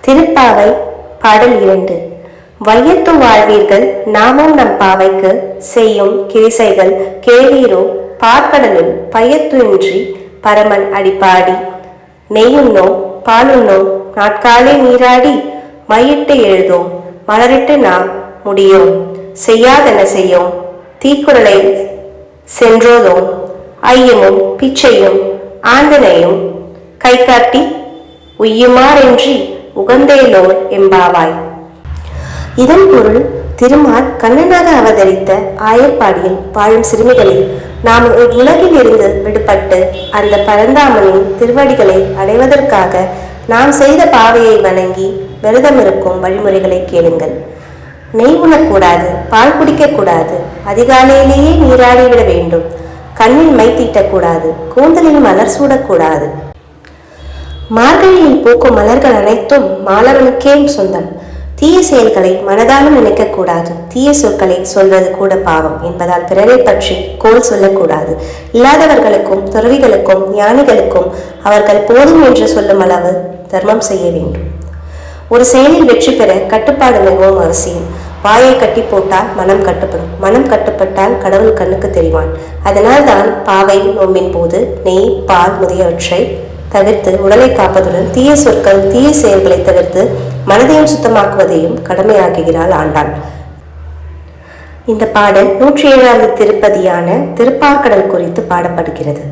திருப்பாவை பாடல் 2. வையத்து வாழ்வீர்கள் நாமும் நம் பாவைக்கு செய்யும் கிரிசைகள் கேளீரோ பார்க்கடலுள் பையத்துயின்றி பரமன் அடிப்பாடி நெய்யுண்ணோம் பாலுண்ணோம் நாட்காலே நீராடி மையிட்டு எழுதோம் மலரிட்டு நாம் முடியோம் செய்யாதென செய்யோம் தீக்குறளை சென்றோதோம் ஐயமும் பிச்சையும் ஆந்தனையும் கை காட்டி உய்யுமாறென்றி உகந்தேலோர் எம்பாவாய். இதன் பொருள், திருமால் கண்ணனாக அவதரித்த ஆயர்பாடியில் வாழும் சிறுமிகளை நாம் உலகில் இருந்து விடுபட்டு அந்த பரந்தாமனின் திருவடிகளை அடைவதற்காக நாம் செய்த பாவையை வணங்கி விரதமிருக்கும் வழிமுறைகளை கேளுங்கள். நெய் உண்ணக்கூடாது, பால் குடிக்கக்கூடாது, அதிகாலையிலேயே நீராடிவிட வேண்டும், கண்ணில் மை தீட்டக்கூடாது, கூந்தலில் மலர் சூடக்கூடாது. மார்கழியில் பூக்கும் மலர்கள் அனைத்தும் மாலவனுக்கே சொந்தம். தீய செயல்களை மனதாலும் நினைக்கக்கூடாது. தீய சொற்களை சொல்வது கூட பாவம் என்பதால் பிறரை பற்றி கோல் சொல்லக்கூடாது. இல்லாதவர்களுக்கும் துறவிகளுக்கும் ஞானிகளுக்கும் அவர்கள் போதும் என்று சொல்லும் அளவு தர்மம் செய்ய வேண்டும். ஒரு செயலில் வெற்றி பெற கட்டுப்பாடு மிகவும் அவசியம். வாயை கட்டி போட்டால் மனம் கட்டுப்படும், மனம் கட்டுப்பட்டால் கடவுள் கண்ணுக்கு தெரிவான். அதனால் தான் பாவை நோம்பின் போது நெய், பால் முதலியவற்றை தவிர்த்து உடலை காப்பதுடன் தீய சொற்கள் தீய செயல்களை தவிர்த்து மனதையும் சுத்தமாக்குவதையும் கடமையாக்குகிறாள் ஆண்டாள். இந்த பாடல் 107வது திருப்பதியான திருப்பார்க்கடல் குறித்து பாடப்படுகிறது.